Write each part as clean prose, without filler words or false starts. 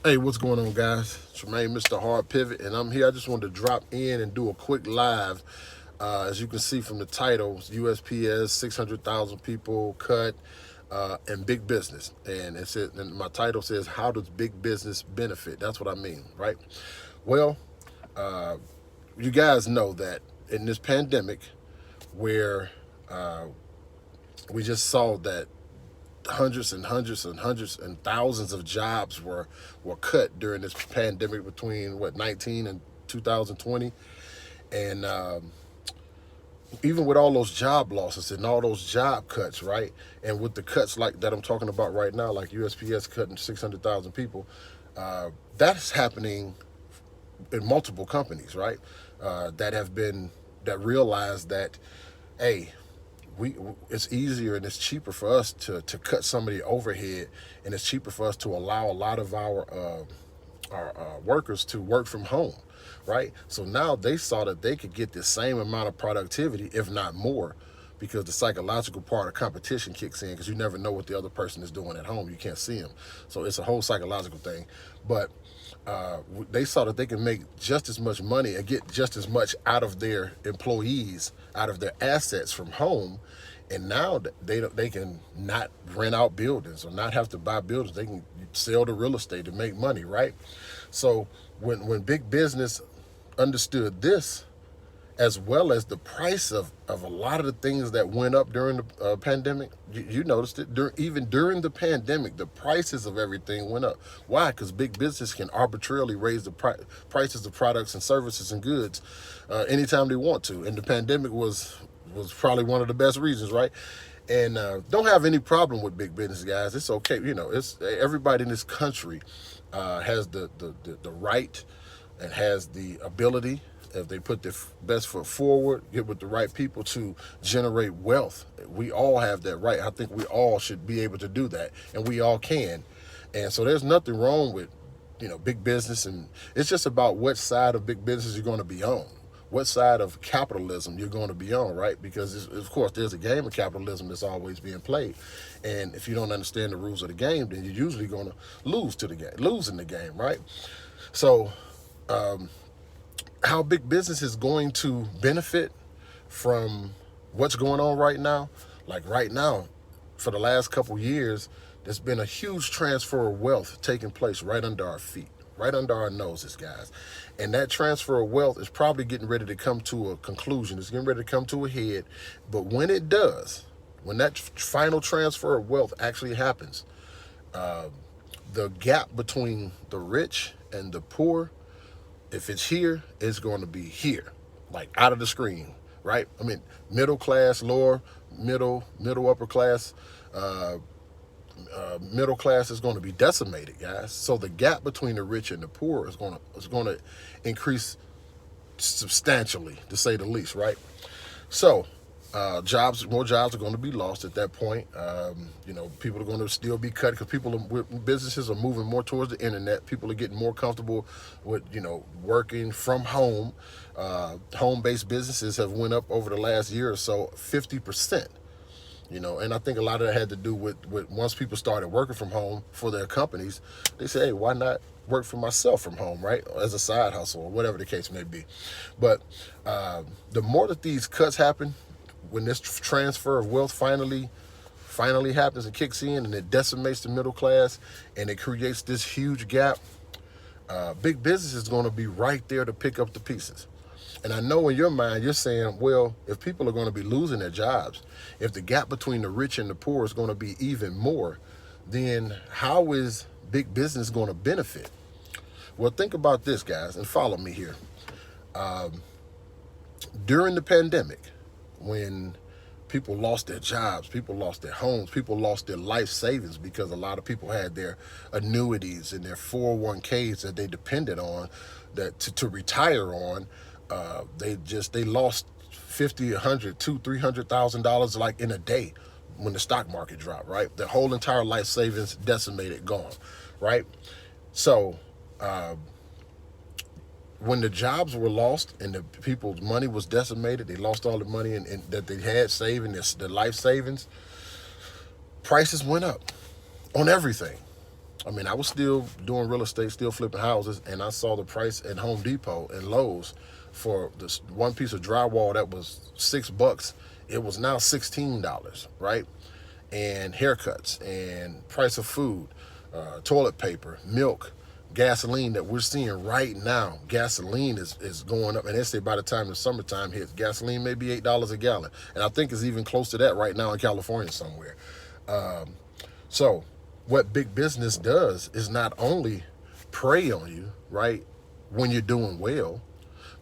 Hey, what's going on, guys? Tremaine, Mr. Hard Pivot, and I'm here. I just wanted to drop in and do a quick live. As you can see from the title, USPS, 600,000 people cut, and big business. And my title says, "How does big business benefit?" That's what I mean, right? Well, you guys know that in this pandemic, where we just saw that hundreds and hundreds and hundreds and thousands of jobs were cut during this pandemic between 19 and 2020, and even with all those job losses and all those job cuts, right? And with the cuts like that I'm talking about right now, like USPS cutting 600,000 people, that's happening in multiple companies, right? That realize that, hey, we it's easier and it's cheaper for us to cut some of the overhead, and it's cheaper for us to allow a lot of our workers to work from home, right? So now they saw that they could get the same amount of productivity, if not more, because the psychological part of competition kicks in, because you never know what the other person is doing at home. You can't see them, so it's a whole psychological thing. But they saw that they can make just as much money and get just as much out of their employees, out of their assets from home. And now they can not rent out buildings or not have to buy buildings. They can sell the real estate to make money, right? So when big business understood this, as well as the price of a lot of the things that went up during the pandemic. You noticed it even during the pandemic, the prices of everything went up. Why? Because big business can arbitrarily raise the prices of products and services and goods anytime they want to. And the pandemic was probably one of the best reasons, right? And don't have any problem with big business, guys. It's okay. It's everybody in this country has the right and has the ability, if they put their best foot forward, get with the right people, to generate wealth. We all have that right. I think we all should be able to do that, and we all can. And so there's nothing wrong with, big business, and it's just about what side of big business you're going to be on. What side of capitalism you're going to be on, right? Because of course there's a game of capitalism that's always being played, and if you don't understand the rules of the game, then you're usually going to lose in the game, right? So how big business is going to benefit from what's going on right now. Like right now, for the last couple years, there's been a huge transfer of wealth taking place right under our feet, right under our noses, guys. And that transfer of wealth is probably getting ready to come to a conclusion. It's getting ready to come to a head. But when it does, when that final transfer of wealth actually happens, the gap between the rich and the poor, if it's here, it's going to be here, like out of the screen, right? I mean, middle class, lower, middle upper class, middle class is going to be decimated, guys. So the gap between the rich and the poor is going to increase substantially, to say the least, right? So more jobs are going to be lost at that point. People are going to still be cut because businesses are moving more towards the internet. People are getting more comfortable with, working from home. Home-based businesses have went up over the last year or so 50%. And I think a lot of that had to do with once people started working from home for their companies, they say, hey, why not work for myself from home, right? As a side hustle or whatever the case may be. But the more that these cuts happen, when this transfer of wealth finally happens and kicks in, and it decimates the middle class, and it creates this huge gap, big business is going to be right there to pick up the pieces. And I know in your mind, you're saying, well, if people are going to be losing their jobs, if the gap between the rich and the poor is going to be even more, then how is big business going to benefit? Well, think about this, guys, and follow me here. During the pandemic, when people lost their jobs, people lost their homes, people lost their life savings, because a lot of people had their annuities and their 401ks that they depended on to retire on. They lost 50, 100, 2, $300,000 like in a day when the stock market dropped, right? Their whole entire life savings decimated, gone, right? So when the jobs were lost and the people's money was decimated, they lost all the money that they had saving, their life savings, prices went up on everything. I mean, I was still doing real estate, still flipping houses, and I saw the price at Home Depot and Lowe's for this one piece of drywall that was $6. It was now $16, right? And haircuts and price of food, toilet paper, milk, gasoline that we're seeing right now. Gasoline is going up, and they say by the time the summertime hits, gasoline may be $8 a gallon, and I think it's even close to that right now in California somewhere. So what big business does is not only prey on you, right, when you're doing well.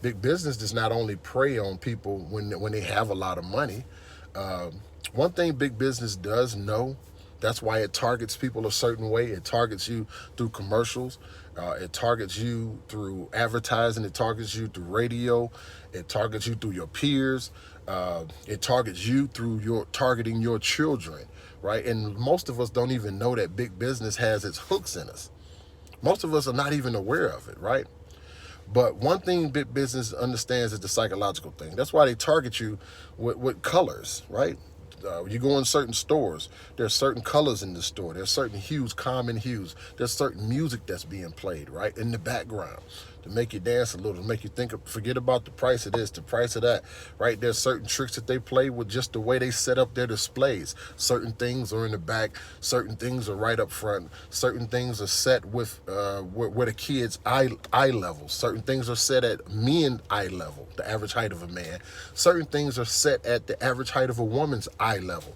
Big business does not only prey on people when they have a lot of money. One thing big business does know, that's why it targets people a certain way. It targets you through commercials. It targets you through advertising. It targets you through radio. It targets you through your peers. It targets you through your targeting your children, right? And most of us don't even know that big business has its hooks in us. Most of us are not even aware of it, right? But one thing big business understands is the psychological thing. That's why they target you with colors, right? You go in certain stores, there's certain colors in the store. There's certain hues, common hues. There's certain music that's being played, right, in the background to make you dance a little, to make you forget about the price of this, the price of that, right? There's certain tricks that they play with just the way they set up their displays. Certain things are in the back, certain things are right up front, certain things are set with where the kid's eye level. Certain things are set at men eye level, the average height of a man. Certain things are set at the average height of a woman's eye level.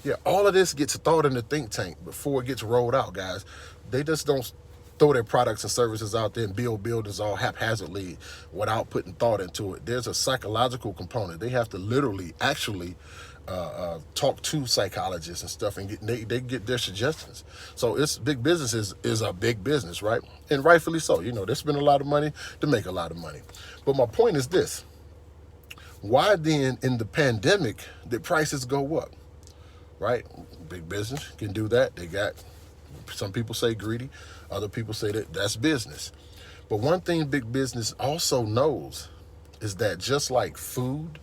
Yeah, all of this gets thought in the think tank before it gets rolled out, guys. They just don't throw their products and services out there and build buildings all haphazardly without putting thought into it. There's a psychological component. They have to literally, actually talk to psychologists and stuff, and they get their suggestions. So it's big business is a big business, right? And rightfully so. You know, they spend a lot of money to make a lot of money. But my point is this. Why then in the pandemic did prices go up? Right? Big business can do that. They got, some people say greedy, other people say that that's business. But one thing big business also knows is that just like food,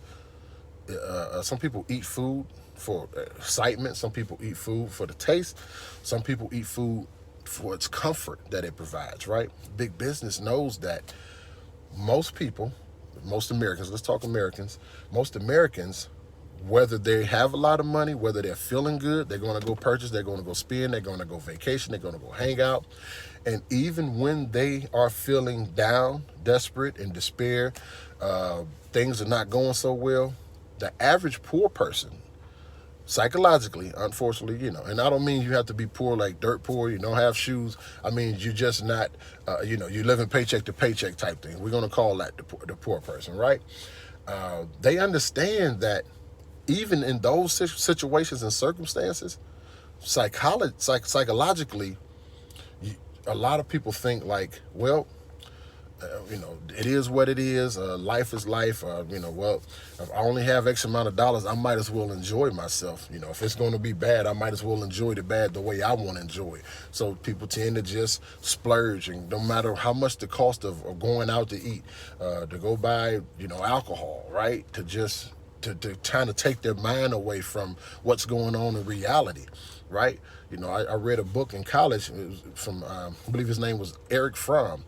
some people eat food for excitement, some people eat food for the taste, some people eat food for its comfort that it provides, right? Big business knows that most people, most Americans, let's talk Americans, most Americans, whether they have a lot of money, whether they're feeling good, they're going to go purchase, they're going to go spend, they're going to go vacation, they're going to go hang out. And even when they are feeling down, desperate, in despair, things are not going so well, the average poor person, psychologically, unfortunately, you know, and I don't mean you have to be poor like dirt poor, you don't have shoes. I mean, you're just not, you know, you're living paycheck to paycheck type thing. We're going to call that the poor person, right? They understand that even in those situations and circumstances, psychologically, a lot of people think like, well, you know, it is what it is. Life is life. You know, well, if I only have X amount of dollars, I might as well enjoy myself. You know, if it's going to be bad, I might as well enjoy the bad the way I want to enjoy it. So people tend to just splurge, and no matter how much the cost of going out to eat, to go buy, you know, alcohol, right? To kind of take their mind away from what's going on in reality, right? You know, I read a book in college. It was from, I believe his name was Eric Fromm.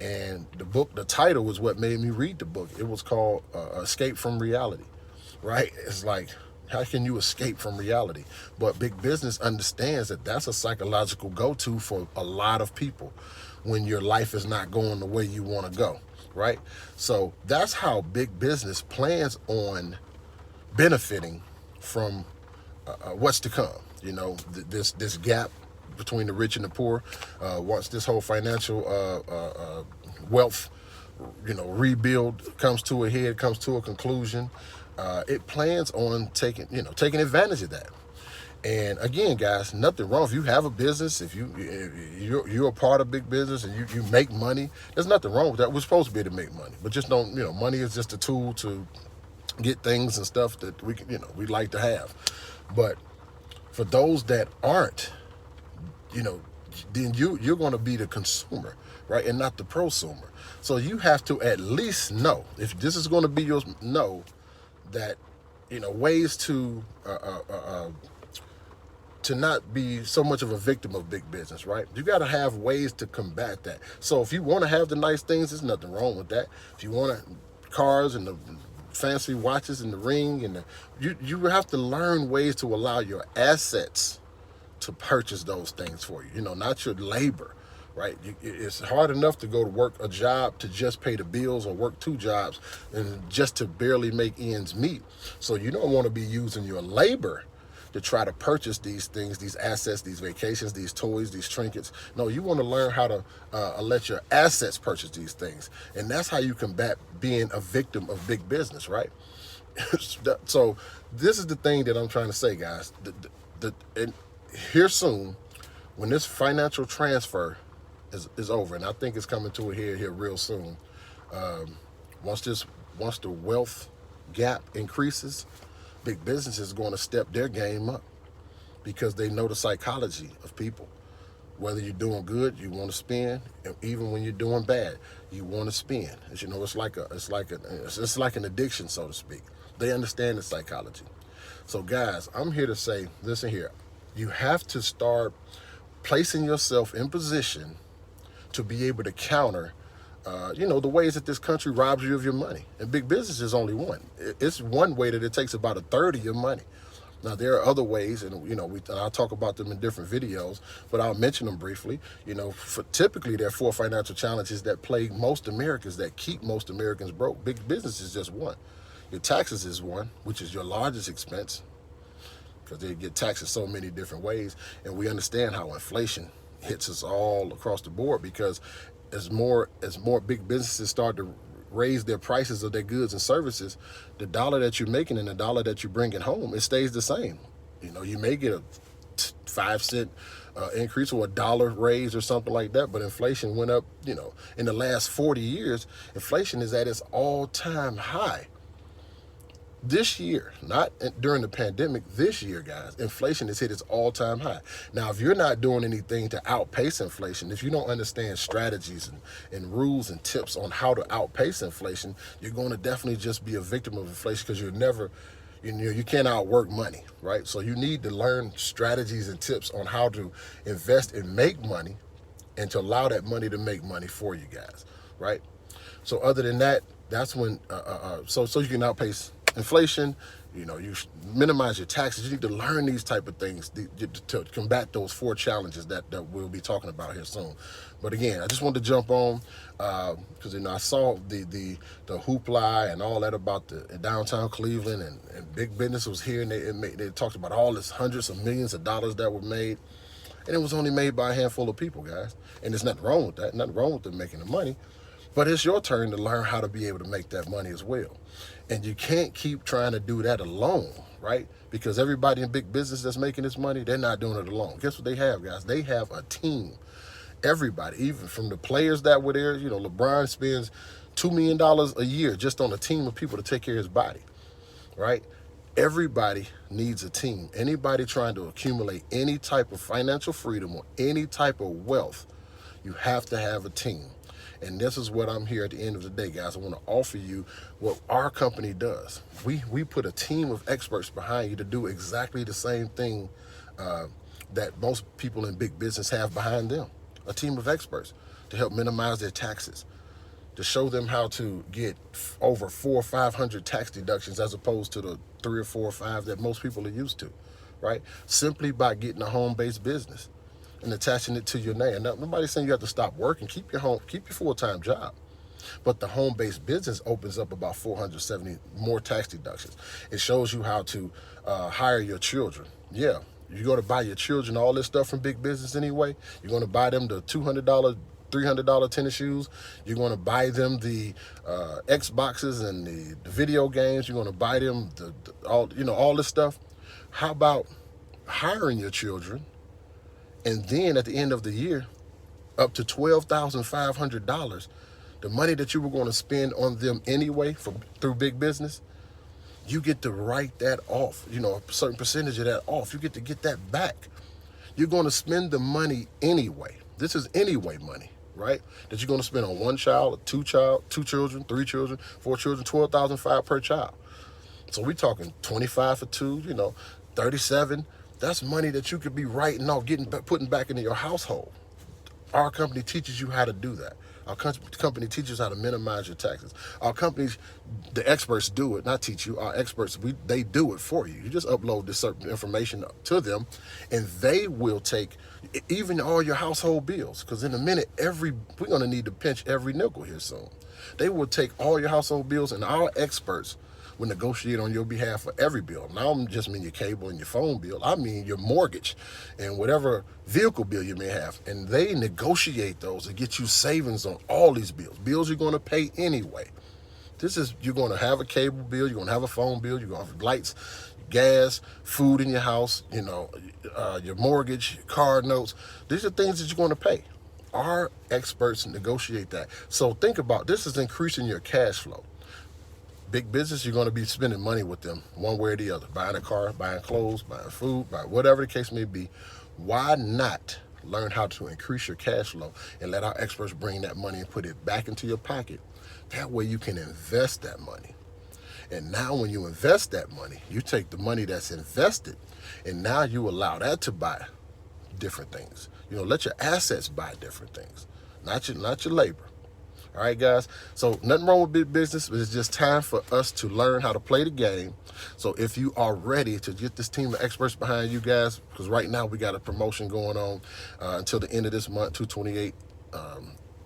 And the book, the title was what made me read the book. It was called Escape from Reality, right? It's like, how can you escape from reality? But big business understands that that's a psychological go-to for a lot of people when your life is not going the way you want to go, right? So that's how big business plans on benefiting from what's to come. You know, this gap between the rich and the poor. Once this whole financial wealth, you know, rebuild comes to a head, comes to a conclusion, it plans on taking advantage of that. And again, guys, nothing wrong if you have a business, if you're a part of big business and you make money. There's nothing wrong with that. We're supposed to be able to make money, but just don't, you know, money is just a tool to get things and stuff that we can, you know, we like to have. But for those that aren't, you know, then you're going to be the consumer, right, and not the prosumer. So you have to at least know, if this is going to be yours, know that, you know, ways to to not be so much of a victim of big business, right? You got to have ways to combat that. So if you want to have the nice things, there's nothing wrong with that. If you want cars and the fancy watches and the ring and you have to learn ways to allow your assets to purchase those things for you. You know, not your labor, right? It's hard enough to go to work a job to just pay the bills or work 2 jobs and just to barely make ends meet. So you don't want to be using your labor to try to purchase these things, these assets, these vacations, these toys, these trinkets. No, you want to learn how to let your assets purchase these things. And that's how you combat being a victim of big business, right? So this is the thing that I'm trying to say, guys. And here soon, when this financial transfer is over, and I think it's coming to a head here real soon, once the wealth gap increases, big business is going to step their game up because they know the psychology of people. Whether you're doing good, you want to spend, and even when you're doing bad, you want to spend. As you know, it's like an addiction, so to speak. They understand the psychology. So, guys, I'm here to say, listen here, you have to start placing yourself in position to be able to counter the ways that this country robs you of your money. And big business is only one. It's one way that it takes about 1/3 of your money. Now, there are other ways, and I'll talk about them in different videos, but I'll mention them briefly. Typically, there are 4 financial challenges that plague most Americans, that keep most Americans broke. Big business is just one. Your taxes is one, which is your largest expense, because they get taxed in so many different ways. And we understand how inflation hits us all across the board, because as more big businesses start to raise their prices of their goods and services, the dollar that you're making and the dollar that you're bringing home, it stays the same. You may get a 5-cent increase or $1 raise or something like that, but inflation went up. In the last 40 years, inflation is at its all-time high. This year, not during the pandemic, this year, guys, inflation has hit its all-time high. Now, if you're not doing anything to outpace inflation, if you don't understand strategies and rules and tips on how to outpace inflation, you're going to definitely just be a victim of inflation, because you can't outwork money, right? So you need to learn strategies and tips on how to invest and make money, and to allow that money to make money for you guys, right? So other than that, that's when, so you can outpace inflation. You minimize your taxes. You need to learn these type of things to combat those 4 challenges that we'll be talking about here soon. But again, I just wanted to jump on because I saw the hoopla and all that about the downtown Cleveland, and big business was here, and they talked about all this hundreds of millions of dollars that were made, and it was only made by a handful of people, guys. And there's nothing wrong with that. Nothing wrong with them making the money. But it's your turn to learn how to be able to make that money as well. And you can't keep trying to do that alone, right? Because everybody in big business that's making this money, they're not doing it alone. Guess what they have, guys? They have a team. Everybody, even from the players that were there, LeBron spends $2 million a year just on a team of people to take care of his body, right? Everybody needs a team. Anybody trying to accumulate any type of financial freedom or any type of wealth, you have to have a team. And this is what I'm here at the end of the day, guys. I want to offer you what our company does. We put a team of experts behind you to do exactly the same thing that most people in big business have behind them. A team of experts to help minimize their taxes, to show them how to get over 400 or 500 tax deductions as opposed to the 3 or 4 or 5 that most people are used to, right? Simply by getting a home-based business and attaching it to your name. Now, nobody's saying you have to stop working. Keep your full-time job. But the home-based business opens up about 470 more tax deductions. It shows you how to hire your children. Yeah, you're going to buy your children all this stuff from big business anyway. You're going to buy them the $200, $300 tennis shoes. You're going to buy them the Xboxes and the video games. You're going to buy them all this stuff. How about hiring your children, and then at the end of the year, up to $12,500, the money that you were going to spend on them anyway through big business, you get to write that off, a certain percentage of that off. You get to get that back. You're going to spend the money anyway. This is anyway money, right? That you're going to spend on one child, two children, 3 children, 4 children, $12,500 per child. So we're talking 25 for 2, 37, That's money that you could be writing off, putting back into your household. Our company teaches you how to do that. Our company teaches how to minimize your taxes. Our companies, the experts do it, not teach you. Our experts, they do it for you. You just upload this certain information to them, and they will take even all your household bills. Because in a minute, we're going to need to pinch every nickel here soon. They will take all your household bills, and our experts will negotiate on your behalf for every bill. Now, I don't just mean your cable and your phone bill. I mean your mortgage and whatever vehicle bill you may have. And they negotiate those to get you savings on all these bills you're going to pay anyway. You're going to have a cable bill, you're going to have a phone bill, you're going to have lights, gas, food in your house, your mortgage, your car notes. These are things that you're going to pay. Our experts negotiate that. So think about this is increasing your cash flow. Big business, you're going to be spending money with them one way or the other. Buying a car, buying clothes, buying food, buying whatever the case may be. Why not learn how to increase your cash flow and let our experts bring that money and put it back into your pocket? That way you can invest that money. And now when you invest that money, you take the money that's invested and now you allow that to buy different things. Let your assets buy different things, not your labor. All right, guys. So nothing wrong with big business, but it's just time for us to learn how to play the game. So if you are ready to get this team of experts behind you guys, because right now we got a promotion going on until the end of this month, 2/28.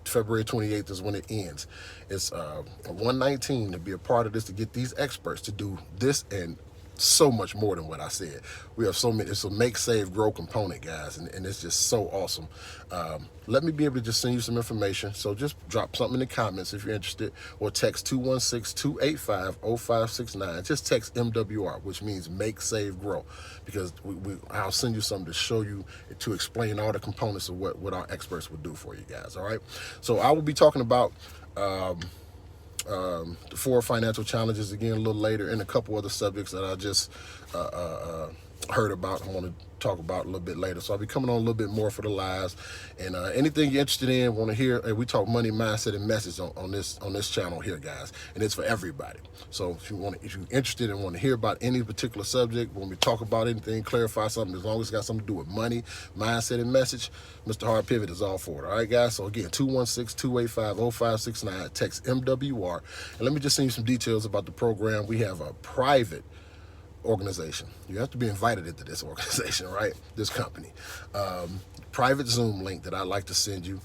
February 28th is when it ends. It's $119 to be a part of this, to get these experts to do this and so much more than what I said. We have so many. It's a make, save, grow component, guys, and it's just so awesome. Let me be able to just send you some information. So just drop something in the comments if you're interested, or text 216-285-0569. Just text MWR, which means make, save, grow, because I'll send you something to show you, to explain all the components of what our experts will do for you guys. All right. So I will be talking about the 4 financial challenges again a little later, and a couple other subjects that I just heard about. I want to talk about a little bit later. So I'll be coming on a little bit more for the lives, and anything you're interested in, want to hear. We talk money, mindset, and message on this channel here, guys, and it's for everybody. So if you're interested and want to hear about any particular subject, when we talk about anything, clarify something, as long as it's got something to do with money, mindset, and message, Mr. Hard Pivot is all for it. All right, guys. So again, 216-285-0569. Text MWR, and let me just send you some details about the program. We have a private organization. You have to be invited into this organization, right? This company. Private Zoom link that I'd like to send you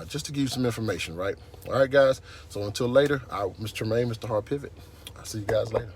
just to give you some information, right? All right, guys. So until later, Mr. Tremaine, Mr. Hard Pivot. I'll see you guys later.